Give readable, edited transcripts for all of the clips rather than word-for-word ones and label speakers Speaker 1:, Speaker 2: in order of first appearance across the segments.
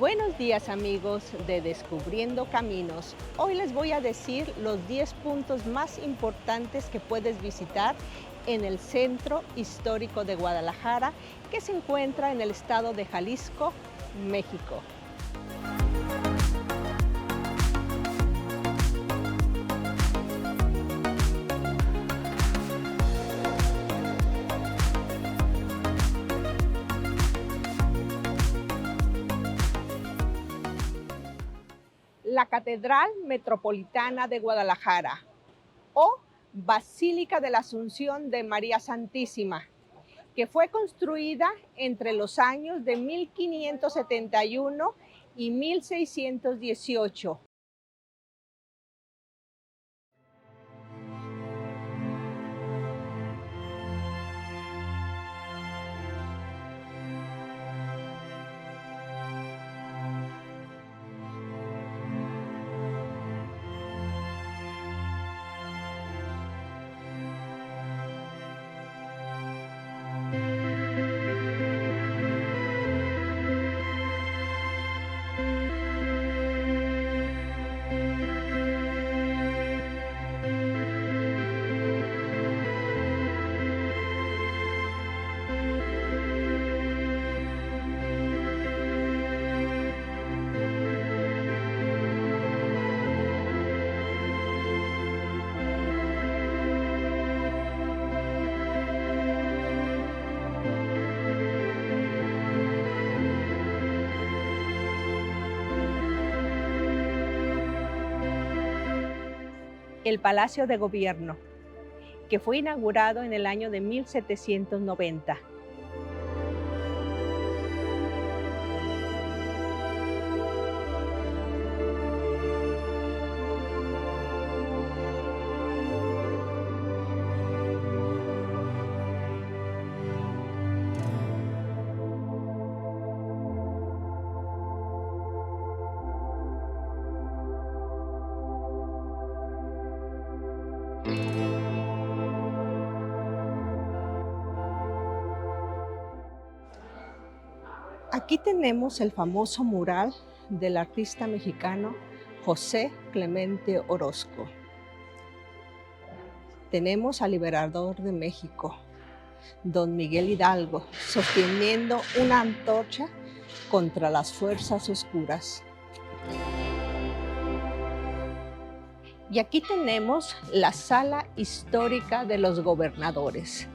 Speaker 1: Buenos días amigos de Descubriendo Caminos. Hoy les voy a decir los 10 puntos más importantes que puedes visitar en el Centro Histórico de Guadalajara, que se encuentra en el estado de Jalisco, México. La Catedral Metropolitana de Guadalajara o Basílica de la Asunción de María Santísima, que fue construida entre los años de 1571 y 1618. El Palacio de Gobierno, que fue inaugurado en el año de 1790. Aquí tenemos el famoso mural del artista mexicano José Clemente Orozco. Tenemos al liberador de México, don Miguel Hidalgo, sosteniendo una antorcha contra las fuerzas oscuras. Y aquí tenemos la Sala Histórica de los Gobernadores.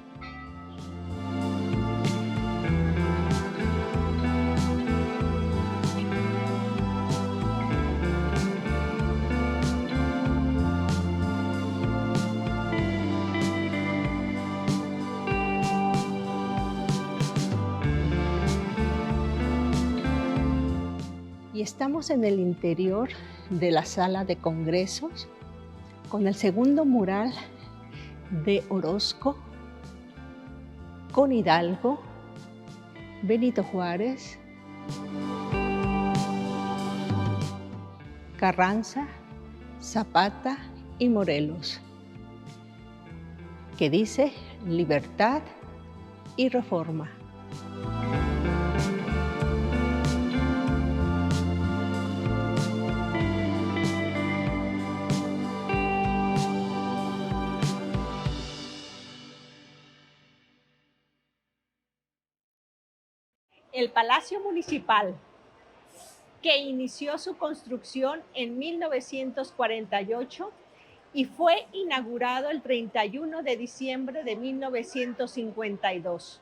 Speaker 1: Y estamos en el interior de la sala de congresos con el segundo mural de Orozco, con Hidalgo, Benito Juárez, Carranza, Zapata y Morelos, que dice libertad y reforma. El Palacio Municipal, que inició su construcción en 1948 y fue inaugurado el 31 de diciembre de 1952.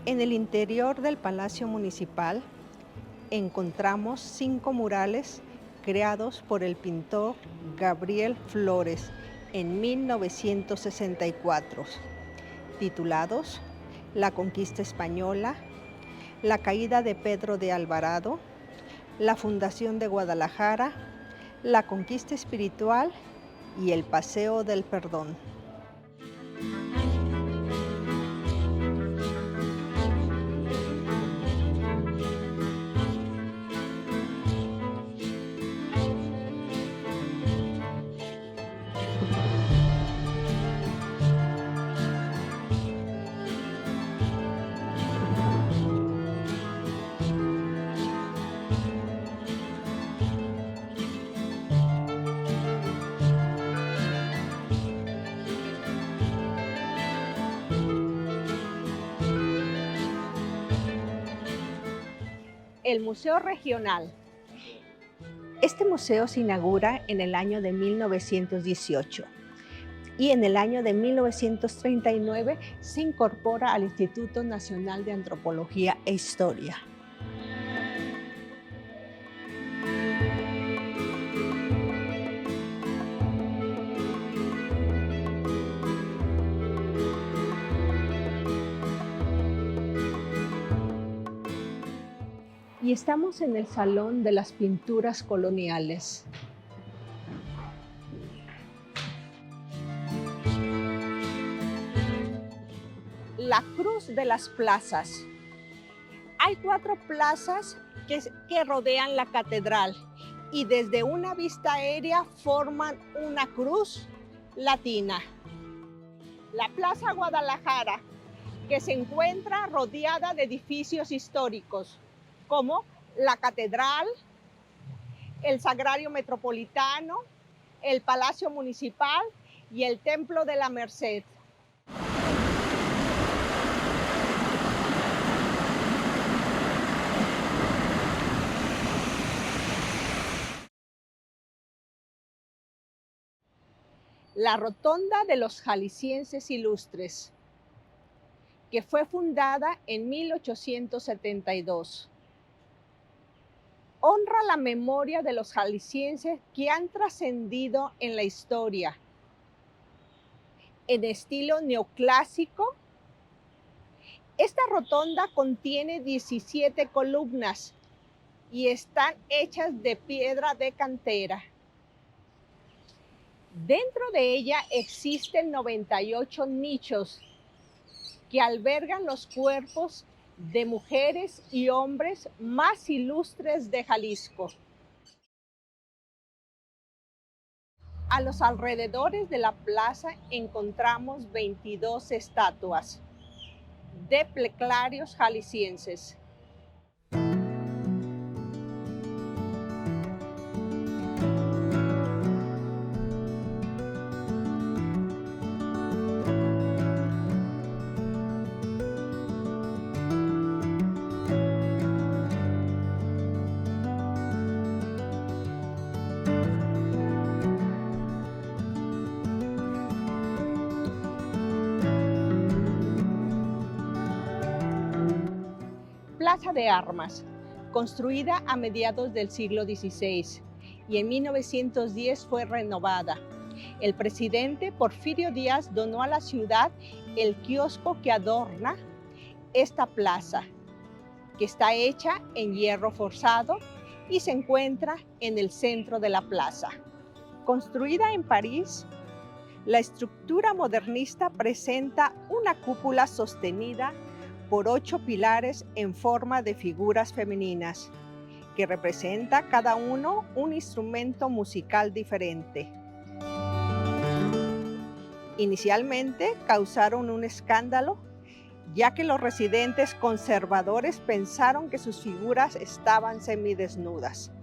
Speaker 1: En el interior del Palacio Municipal encontramos 5 murales creados por el pintor Gabriel Flores en 1964, titulados La Conquista Española, La Caída de Pedro de Alvarado, La Fundación de Guadalajara, La Conquista Espiritual y El Paseo del Perdón. el Museo Regional. Este museo se inaugura en el año de 1918 y en el año de 1939 se incorpora al Instituto Nacional de Antropología e Historia. Y estamos en el Salón de las Pinturas Coloniales. La Cruz de las Plazas. Hay 4 plazas que rodean la catedral y desde una vista aérea forman una cruz latina. La Plaza Guadalajara, que se encuentra rodeada de edificios históricos, como la Catedral, el Sagrario Metropolitano, el Palacio Municipal y el Templo de la Merced. La Rotonda de los Jaliscienses Ilustres, que fue fundada en 1872. Honra la memoria de los jaliscienses que han trascendido en la historia. En estilo neoclásico, esta rotonda contiene 17 columnas y están hechas de piedra de cantera. Dentro de ella existen 98 nichos que albergan los cuerpos de mujeres y hombres más ilustres de Jalisco. A los alrededores de la plaza encontramos 22 estatuas de pleclarios jaliscienses. Plaza de Armas, construida a mediados del siglo XVI y en 1910 fue renovada. El presidente Porfirio Díaz donó a la ciudad el kiosco que adorna esta plaza, que está hecha en hierro forzado y se encuentra en el centro de la plaza. Construida en París, la estructura modernista presenta una cúpula sostenida por 8 pilares en forma de figuras femeninas, que representa cada uno un instrumento musical diferente. Inicialmente causaron un escándalo, ya que los residentes conservadores pensaron que sus figuras estaban semidesnudas,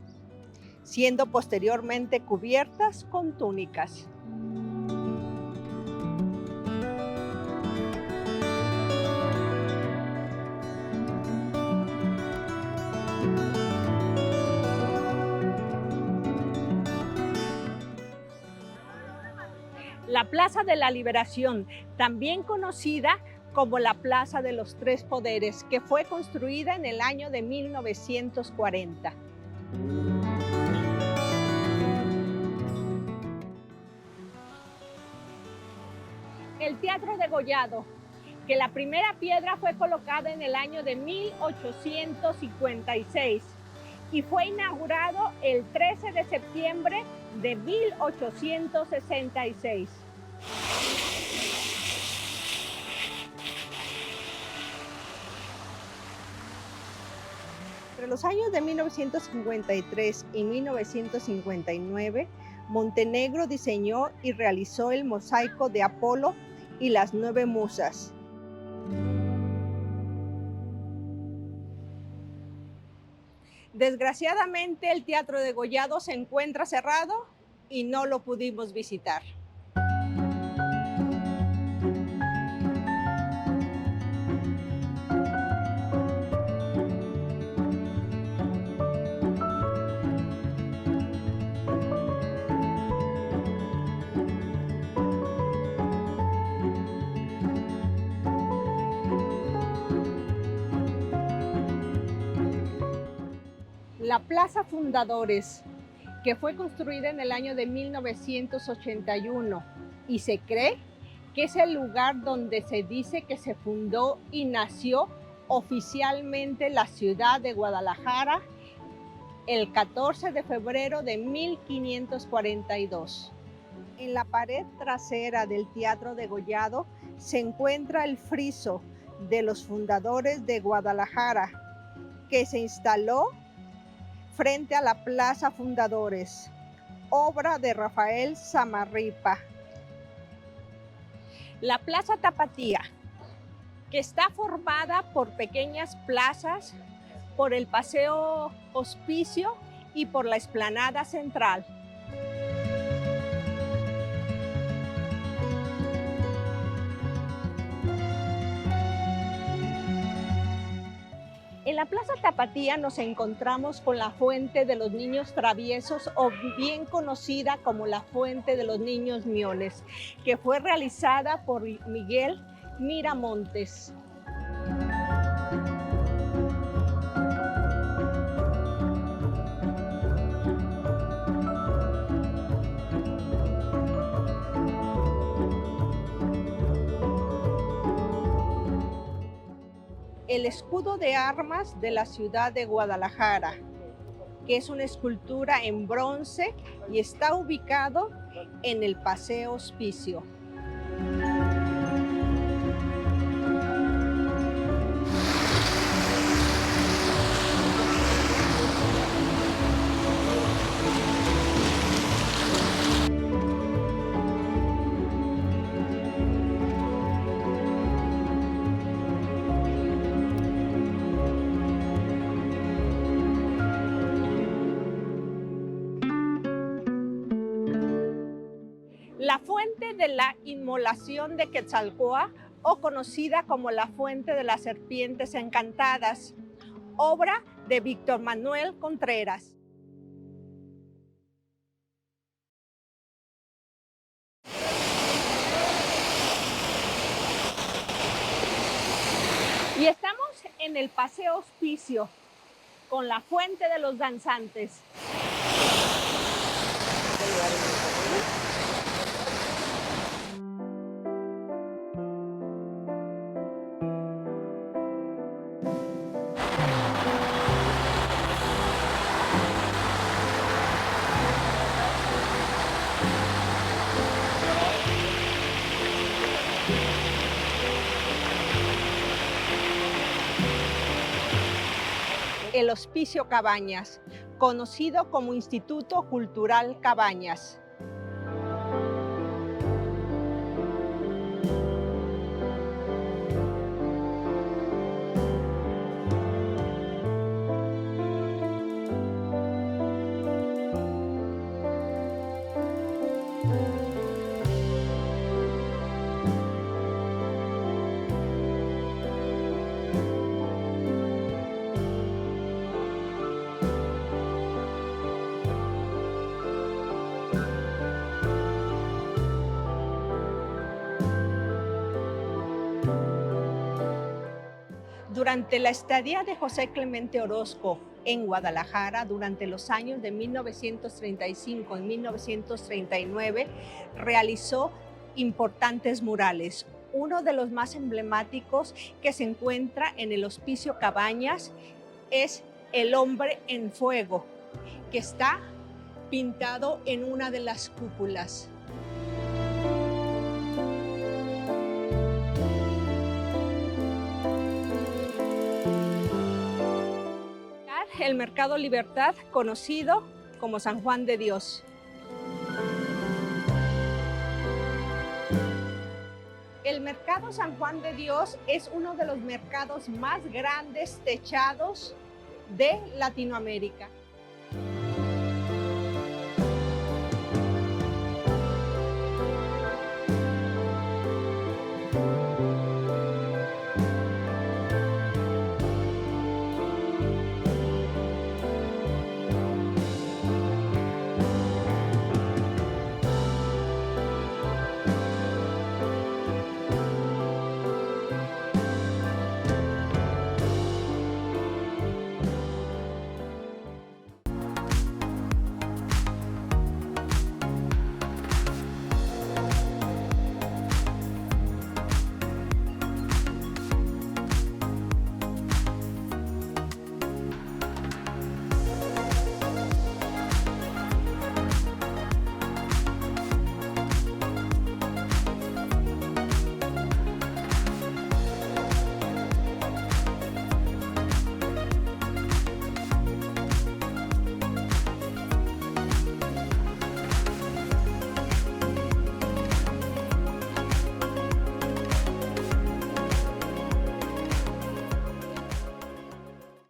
Speaker 1: siendo posteriormente cubiertas con túnicas. La Plaza de la Liberación, también conocida como la Plaza de los Tres Poderes, que fue construida en el año de 1940. El Teatro Degollado, que la primera piedra fue colocada en el año de 1856 y fue inaugurado el 13 de septiembre de 1866. Entre los años de 1953 y 1959, Montenegro diseñó y realizó el mosaico de Apolo y las 9 musas. Desgraciadamente, el Teatro Degollado se encuentra cerrado y no lo pudimos visitar. La Plaza Fundadores, que fue construida en el año de 1981 y se cree que es el lugar donde se dice que se fundó y nació oficialmente la ciudad de Guadalajara el 14 de febrero de 1542. En la pared trasera del Teatro Degollado se encuentra el friso de los fundadores de Guadalajara, que se instaló frente a la Plaza Fundadores, obra de Rafael Samarripa. La Plaza Tapatía, que está formada por pequeñas plazas, por el Paseo Hospicio y por la Explanada Central. En la Plaza Tapatía nos encontramos con la Fuente de los Niños Traviesos, o bien conocida como la Fuente de los Niños Miones, que fue realizada por Miguel Miramontes. El escudo de armas de la ciudad de Guadalajara, que es una escultura en bronce y está ubicado en el Paseo Hospicio. La Fuente de la Inmolación de Quetzalcóatl, o conocida como la Fuente de las Serpientes Encantadas, obra de Víctor Manuel Contreras. Y estamos en el Paseo Hospicio, con la Fuente de los Danzantes. El Hospicio Cabañas, conocido como Instituto Cultural Cabañas. Durante la estadía de José Clemente Orozco en Guadalajara, durante los años de 1935 y 1939, realizó importantes murales. Uno de los más emblemáticos que se encuentra en el Hospicio Cabañas es El Hombre en Fuego, que está pintado en una de las cúpulas. El Mercado Libertad, conocido como San Juan de Dios. El Mercado San Juan de Dios es uno de los mercados más grandes techados de Latinoamérica.